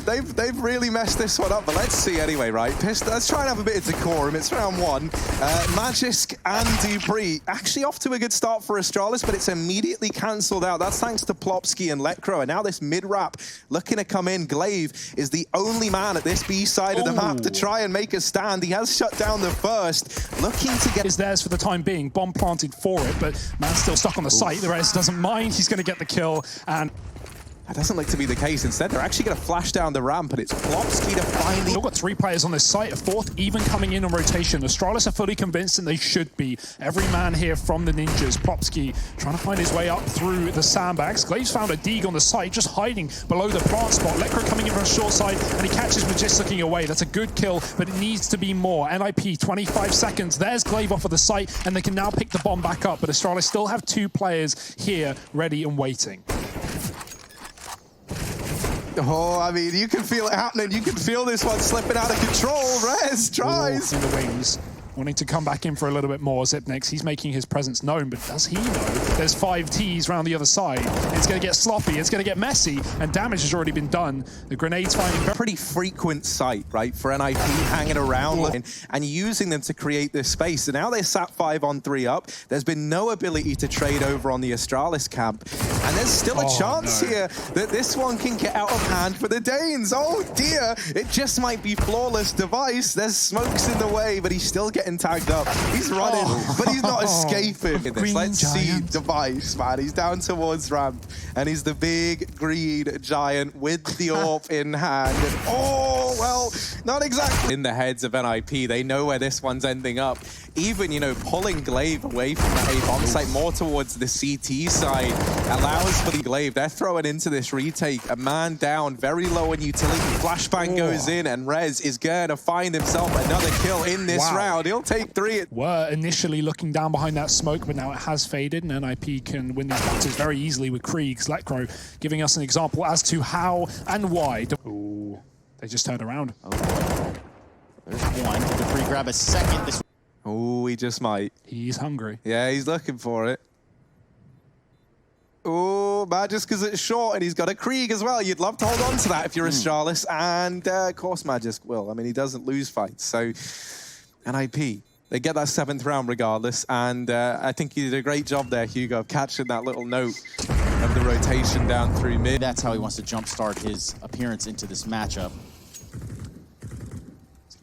they've really messed this one up, but let's see anyway, right? Let's try and have a bit of decorum. It's round one. Magisk and dupreeh actually off to a good start for Astralis, but it's immediately cancelled out. That's thanks to Plopski and Lekro, and now this mid-wrap looking to come in. Glaive is the only man at this B side of the map to try and make a stand. He has shut down the first, looking to get... is theirs for the time being. Bomb planted for it, but man's still stuck on the site. The rest doesn't mind. He's going to get the kill, and... that doesn't look to be the case. Instead, they're actually going to flash down the ramp, and it's Plopski to finally... We've got 3 players on this site, a 4th even coming in on rotation. Astralis are fully convinced, and they should be. Every man here from the Ninjas. Plopski trying to find his way up through the sandbags. Glaive's found a Deeg on the site, just hiding below the plant spot. Lekro coming in from a short side, and he catches Magisk looking away. That's a good kill, but it needs to be more. NiP, 25 seconds. There's Glaive off of the site, and they can now pick the bomb back up, but Astralis still have 2 players here ready and waiting. Oh, I mean, you can feel it happening. You can feel this one slipping out of control. Rez tries. In the wings, wanting to come back in for a little bit more. Xyp9x, he's making his presence known, but does he know there's 5 Ts around the other side? It's going to get sloppy, it's going to get messy, and damage has already been done. The grenade's finding... pretty frequent sight, right, for NiP hanging around and using them to create this space. And now they're sat 5-on-3 up. There's been no ability to trade over on the Astralis camp. And there's still a chance here that this one can get out of hand for the Danes. Oh dear, it just might be flawless device. There's smokes in the way, but he's still getting tagged up. He's running, but he's not escaping. Let's see device, man. He's down towards ramp, and he's the big green giant with the AWP in hand. And oh, well, not exactly in the heads of NiP. They know where this one's ending up. Even, you know, pulling Glaive away from the A bomb site more towards the CT side allows for the Glaive. They're throwing into this retake. A man down, very low on utility. Flashbang goes in, and Rez is going to find himself another kill in this round. He'll take 3. Were initially looking down behind that smoke, but now it has faded, and NiP can win these battles very easily with Krieg's. Lekro giving us an example as to how and why. Ooh, they just turned around. Oh, there's one. Did dupreeh grab a second? This Oh, he just might. He's hungry. Yeah, he's looking for it. Oh, Magisk because it's short, and he's got a Krieg as well. You'd love to hold on to that if you're Astralis, and of course Magisk will. I mean, he doesn't lose fights. So, NiP, they get that 7th round regardless, and I think you did a great job there, Hugo, of catching that little note of the rotation down through mid. That's how he wants to jumpstart his appearance into this matchup.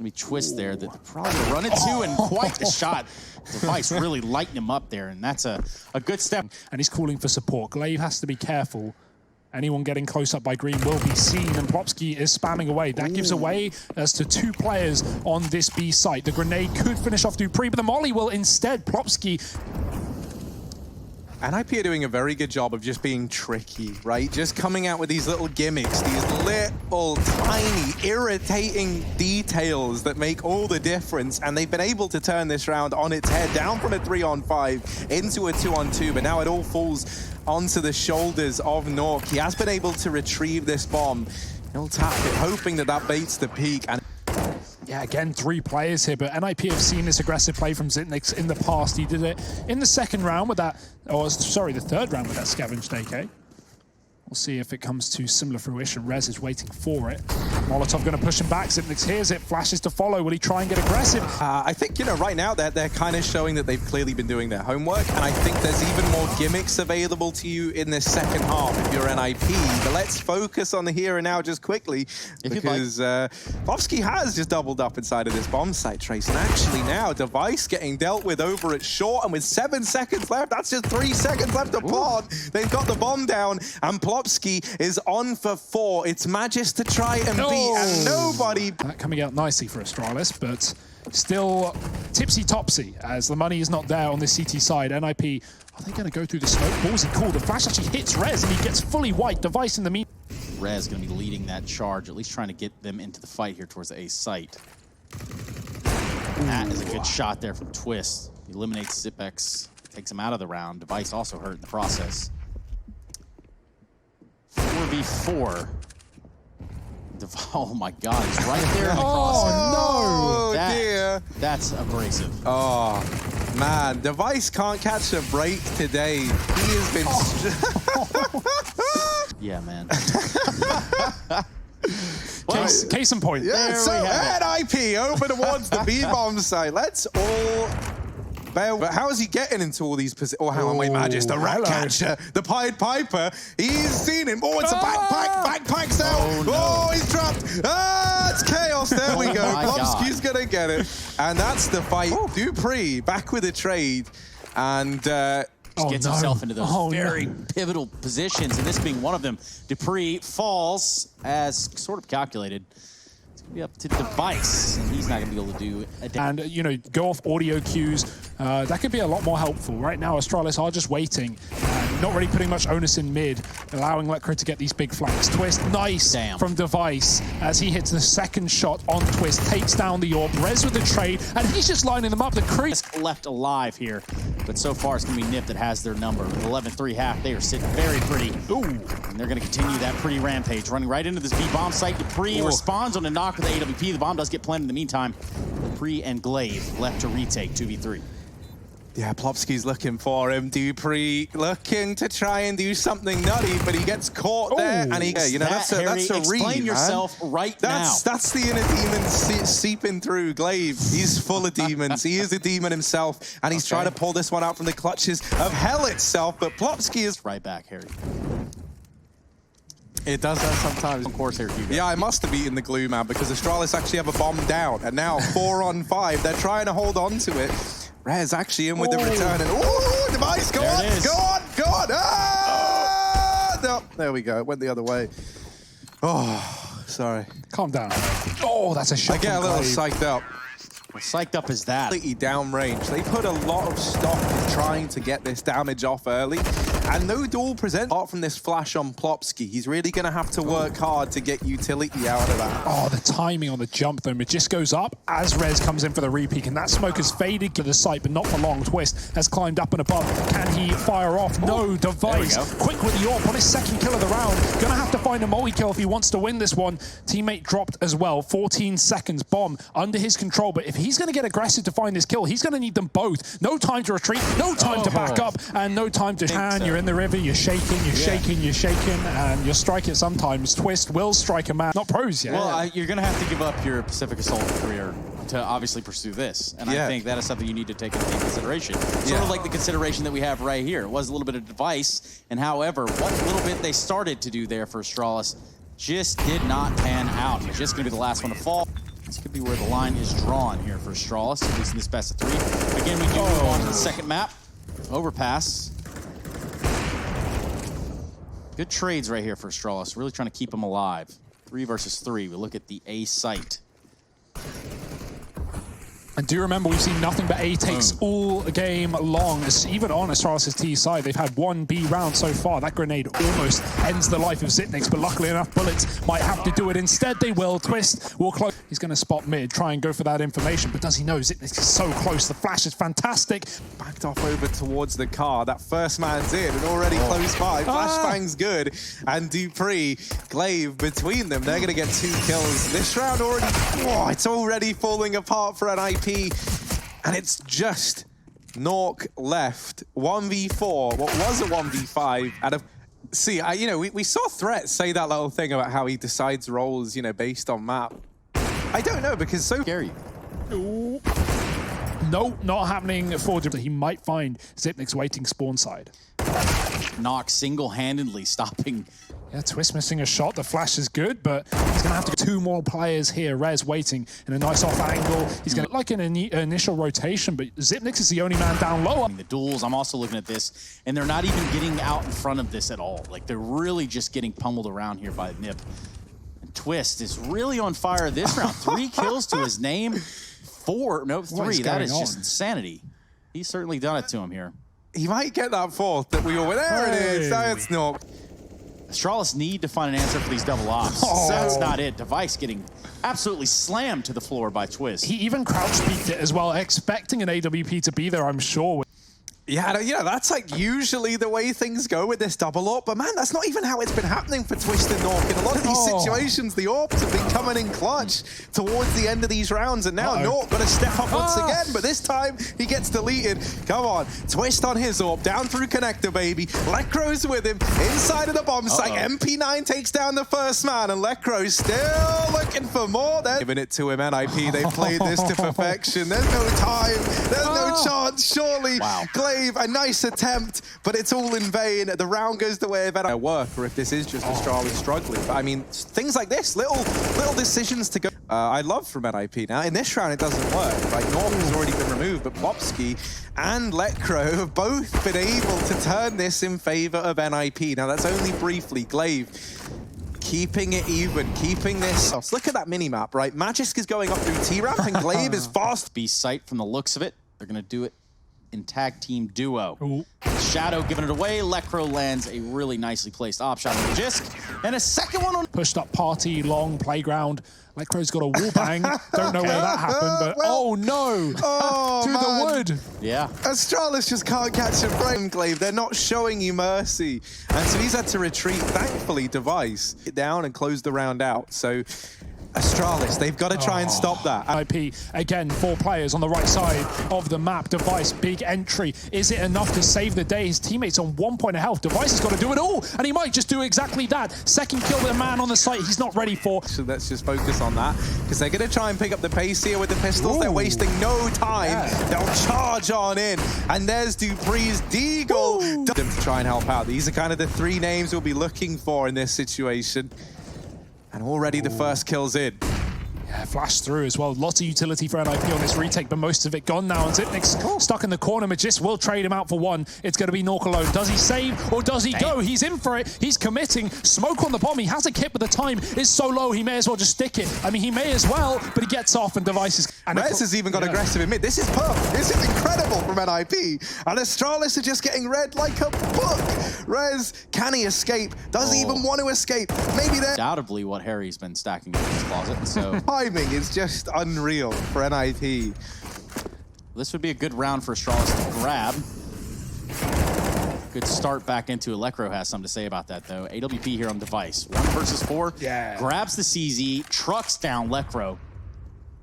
Be twist there that they're probably gonna run into, and quite the shot. Device really lighting him up there, and that's a good step. And he's calling for support. Glaive has to be careful. Anyone getting close up by green will be seen, and Plopski is spamming away. That gives away as to 2 players on this B site. The grenade could finish off dupreeh, but the molly will instead. Plopski. NiP are doing a very good job of just being tricky, right? Just coming out with these little gimmicks, these little tiny irritating details that make all the difference, and they've been able to turn this round on its head, down from a 3-on-5 into a 2-on-2, but now it all falls onto the shoulders of nawwk. He has been able to retrieve this bomb. He'll tap it, hoping that that baits the peak. And yeah, again, 3 players here, but NiP have seen this aggressive play from Xyp9x in the past. He did it in the 2nd round with that, or sorry, the 3rd round with that scavenged AK. We'll see if it comes to similar fruition. Rez is waiting for it. Molotov going to push him back. Xyp9x hears it, flashes to follow. Will he try and get aggressive? I think, you know, right now they're kind of showing that they've clearly been doing their homework, and I think there's even more gimmicks available to you in this 2nd half if you're NiP. But let's focus on the here and now just quickly, because Plopski has just doubled up inside of this bomb site, Trace. And actually now, device getting dealt with over at short, and with 7 seconds left, that's just 3 seconds left to plant. They've got the bomb down, and Plopski is on for 4. It's Magisk to try and beat, and nobody... That coming out nicely for Astralis, but still tipsy-topsy, as the money is not there on this CT side. NiP, are they going to go through the smoke? Ballsy call. The flash actually hits Rez, and he gets fully white. Device in the mean. Rez going to be leading that charge, at least trying to get them into the fight here towards the A site. That is a good shot there from Twist. He eliminates Xyp9x, takes him out of the round. Device also hurt in the process. 4v4. Oh my God, he's right there in the crosshairs. Oh no! Dear. That's abrasive. Oh man, Device can't catch a break today. He has been... Yeah, man. Case in point. Yeah, There so we have NiP over towards the B-bomb site. Let's all bail. But how is he getting into all these positions? Oh, hang on, wait, Magisk, the rat catcher, the Pied Piper. He's seen him. Oh, it's a backpack. Backpack's out. Oh, no. Oh, he's trapped. Ah, it's chaos. There we go. my Plopski's going to get it. And that's the fight. dupreeh back with a trade. And... gets himself into those very pivotal positions, and this being one of them. dupreeh falls as sort of calculated. It's going to be up to Device, and he's not going to be able to do a And, you know, go off audio cues. That could be a lot more helpful. Right now, Astralis are just waiting, not really putting much onus in mid, allowing Lekro to get these big flanks. Twist, nice from Device as he hits the second shot on Twist, takes down the AWP, Rez with the trade, and he's just lining them up. The crease left alive here, but so far it's going to be NiP that has their number. 11-3 half, they are sitting very pretty. Ooh. And they're going to continue that pretty rampage, running right into this B-bomb site. dupreeh responds on a knock with the AWP. The bomb does get planted in the meantime. dupreeh and glaive left to retake 2v3. Yeah, Plopski's looking for him. dupreeh looking to try and do something nutty, but he gets caught there. And he, you know, that's a read. Explain yourself right now. That's the inner demon seeping through glaive. He's full of demons. He is a demon himself, and he's trying to pull this one out from the clutches of hell itself. But Plopski is right back, Harry. It does that sometimes. Of course, Harry. Yeah, I must have eaten the glue, man, because Astralis actually have a bomb down, and now 4 on 5. They're trying to hold on to it. Rez actually in with the return, and ooh, Device, go on, go on, go on. Ah! No, there we go. It went the other way. Oh, sorry. Calm down. Oh, that's a shot. I get a little psyched up. Well, psyched up as that. Completely downrange. They put a lot of stock in trying to get this damage off early. And no duel present apart from this flash on Plopski. He's really going to have to work hard to get utility out of that. Oh, the timing on the jump, though. Magisk goes up as Rez comes in for the repeat, and that smoke has faded to the site, but not for long. Twist has climbed up and above. Can he fire off? No. Device, quick with the AWP on his second kill of the round. Gonna have to find a multi-kill if he wants to win this one. Teammate dropped as well. 14 seconds. Bomb under his control, but if he's going to get aggressive to find this kill, he's going to need them both. No time to retreat, no time to back up, and no time to hand. You're in the river, you're shaking, and you're striking sometimes. Twist will strike a man. Not pros yet. Well, you're going to have to give up your Pacific Assault career to obviously pursue this. And I think that is something you need to take into consideration. Sort of like the consideration that we have right here. It was a little bit of Device, and however, what little bit they started to do there for Astralis just did not pan out. It's just going to be the last one to fall. This could be where the line is drawn here for Astralis, at least in this best of 3. Again, we do move on to the second map. Overpass. Good trades right here for Astralis. Really trying to keep them alive. 3 versus 3. We look at the A site. And do remember, we've seen nothing but A takes all game long. Even on Astralis' T side, they've had 1 B round so far. That grenade almost ends the life of Xyp9x, but luckily enough, bullets might have to do it. Instead, they will. Twist will close. He's going to spot mid, try and go for that information, but does he know Xyp9x is so close? The flash is fantastic. Backed off over towards the car. That first man's in and already close by. Flashbang's good. And dupreeh, glaive between them. They're going to get 2 kills. This round already, it's already falling apart for NiP. And it's just nawwk left. 1v4, what was a 1v5 out of... See, you know, we saw Threat say that little thing about how he decides roles, you know, based on map. I don't know, because so scary. Ooh. No, not happening for him. He might find Xyp9x waiting spawn side. nawwk single-handedly stopping. Yeah, Twist missing a shot. The flash is good, but he's going to have to get 2 more players here. Rez waiting in a nice off angle. He's going to like an initial rotation, but Xyp9x is the only man down low. The duels, I'm also looking at this, and they're not even getting out in front of this at all. Like, they're really just getting pummeled around here by NiP. And Twist is really on fire this round. 3 kills to his name. 3. That is just insanity. He's certainly done it to him here. He might get that 4th that we all went, there it is. That's nawwk. Astralis need to find an answer for these double ops. That's not it. Device getting absolutely slammed to the floor by Twist. He even crouch peeked it as well, expecting an AWP to be there, I'm sure. Yeah, that's like usually the way things go with this double AWP, but man, that's not even how it's been happening for Twist and nawwk. In a lot of these situations, the AWPs have been coming in clutch towards the end of these rounds, and now nawwk got to step up once again, but this time he gets deleted. Come on, Twist on his AWP, down through connector, baby. Lekro's with him, inside of the bomb site. MP9 takes down the first man, and Lekro still looking looking for more. They're giving it to him, NiP. They played this to perfection. There's no time. There's no chance, surely. Wow. Glaive, a nice attempt, but it's all in vain. The round goes the way of NiP. Work, or if this is just Astralis struggling. But I mean, things like this, little decisions to go. I love from NiP now. In this round, it doesn't work. Like, Norm has already been removed, but Plopski and Lekro have both been able to turn this in favor of NiP. Now, that's only briefly. Glaive keeping it even, keeping this. Look at that mini-map, right? Magisk is going up through T-Ramp, and Glaive is fast. Be sight from the looks of it. They're going to do it in tag team duo. Ooh. Shadow giving it away. Lekro lands a really nicely placed op shot on Magisk. And a second one on... Pushed up party, long, playground. Lekro's got a wall bang. Don't know where that happened, but oh no! Oh, to the wood. Yeah. Astralis just can't catch a break, Glaive. They're not showing you mercy. And so he's had to retreat. Thankfully, Device it down and close the round out. So Astralis, they've got to try and stop that. NiP, again, 4 players on the right side of the map. Device, big entry. Is it enough to save the day? His teammates on 1 point of health. Device has got to do it all, and he might just do exactly that. Second kill with a man on the site he's not ready for. So let's just focus on that, because they're going to try and pick up the pace here with the pistols. Ooh. They're wasting no time. Yeah. They'll charge on in, and there's dupreeh's Deagle. Them to try and help out. These are kind of the 3 names we'll be looking for in this situation. And already the first kill's in. Yeah, flash through as well. Lots of utility for NiP on this retake, but most of it gone now. And Zipnik's stuck in the corner. Magisk will trade him out for 1. It's going to be nawwk alone. Does he save or does he go? He's in for it. He's committing. Smoke on the bomb. He has a kit, but the time is so low, he may as well just stick it. I mean, he may as well, but he gets off and Device is... Rez has even got aggressive in mid. This is perfect. This is incredible from NiP. And Astralis are just getting read like a book. Rez, can he escape? Does he even want to escape? Maybe they're... Undoubtedly what Harry's been stacking in his closet, so... Timing is just unreal for NiP. This would be a good round for Astralis to grab. Good start back into it. Lekro has something to say about that, though. AWP here on Device. 1 versus 4. Yeah. Grabs the CZ, trucks down Lekro.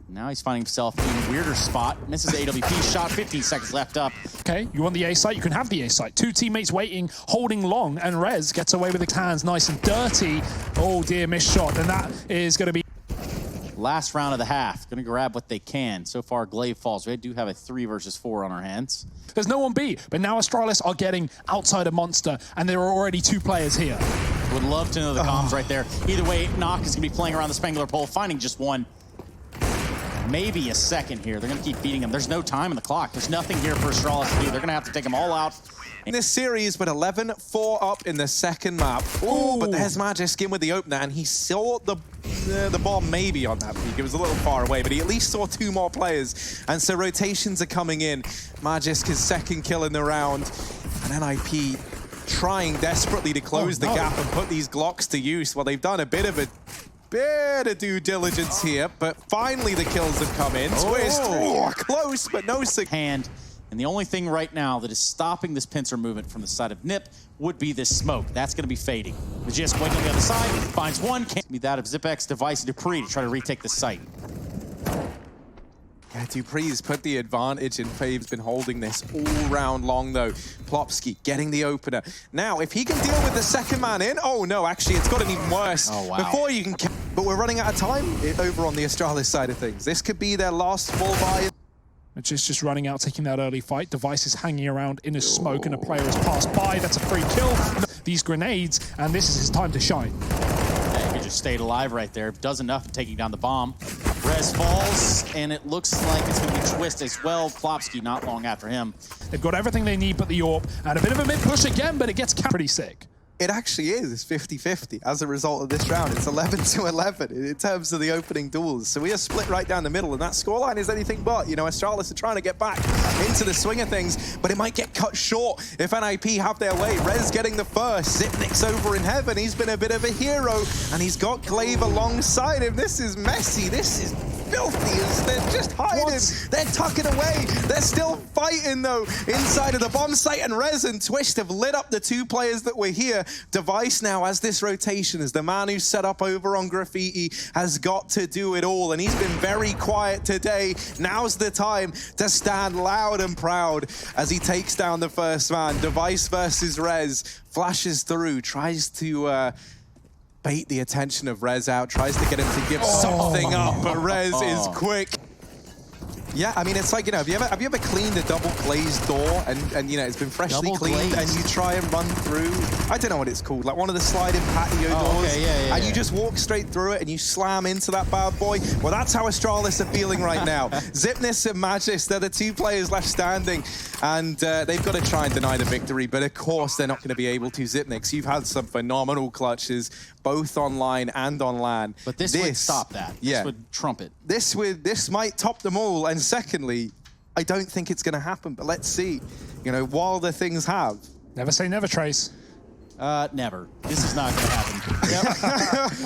Now he's finding himself in a weirder spot. Misses AWP shot, 15 seconds left up. Okay, you want the A site? You can have the A site. 2 teammates waiting, holding long, and Rez gets away with the hands nice and dirty. Oh dear, missed shot, and that is going to be... Last round of the half. Going to grab what they can. So far, Glaive falls. We do have a 3 versus 4 on our hands. There's no one B, but now Astralis are getting outside a monster, and there are already 2 players here. Would love to know the comms right there. Either way, nawwk is going to be playing around the Spangler pole, finding just 1. Maybe a second here. They're going to keep beating him. There's no time on the clock. There's nothing here for Astralis to do. They're going to have to take them all out. In this series, with 11-4 up in the second map. Ooh, but there's Magisk in with the opener, and he saw the bomb maybe on that peak. It was a little far away, but he at least saw 2 more players. And so rotations are coming in. Magisk, his 2nd kill in the round. And NiP trying desperately to close the gap and put these Glocks to use. Well, they've done a bit of due diligence here, but finally the kills have come in. Twist, close, but no hand. And the only thing right now that is stopping this pincer movement from the side of NiP would be this smoke. That's going to be fading. Magisk waiting on the other side, finds 1. Can't be that of ZipX, Device, dupreeh to try to retake the site. Yeah, dupreeh's put the advantage in. Fave's been holding this all round long, though. Plopski getting the opener. Now, if he can deal with the 2nd man in... Oh, no, actually, it's gotten even worse. Oh, wow. Before you can... But we're running out of time over on the Astralis side of things. This could be their last full buy. Just running out, taking that early fight. Device is hanging around in a smoke, and a player has passed by. That's a free kill. These grenades, and this is his time to shine. Yeah, he just stayed alive right there. Does enough in taking down the bomb. Rez falls, and it looks like it's going to be Twist as well. Plopski not long after him. They've got everything they need but the AWP, and a bit of a mid-push again, but it gets pretty sick. It actually is. It's 50-50 as a result of this round. It's 11-11 in terms of the opening duels. So we are split right down the middle, and that scoreline is anything but. You know, Astralis are trying to get back into the swing of things, but it might get cut short if NiP have their way. Rez getting the first. Zipnik's over in heaven. He's been a bit of a hero, and he's got Glaive alongside him. This is messy. This is filthy as they're just hiding. What? They're tucking away. They're still fighting, though, inside of the bomb site, and Rez and Twist have lit up the 2 players that were here. Device now, as this rotation, as the man who's set up over on Graffiti, has got to do it all, and he's been very quiet today. Now's the time to stand loud and proud as he takes down the first man. Device versus Rez, flashes through, tries to bait the attention of Rez out, tries to get him to give something up, but Rez is quick. Yeah, I mean, it's like, you know, have you ever cleaned a double glazed door and you know, it's been freshly cleaned and you try and run through, I don't know what it's called, like one of the sliding patio doors, and you just walk straight through it and you slam into that bad boy? Well, that's how Astralis are feeling right now. Xypnus and Magisk, they're the two players left standing, and they've got to try and deny the victory, but of course they're not going to be able to. Xypnix, you've had some phenomenal clutches, both online and on LAN. But this would stop that. This would trump it. This might top them all. And secondly, I don't think it's going to happen, but let's see. You know, wilder things have. Never say never, Trace. Never. This is not going to happen. Yep.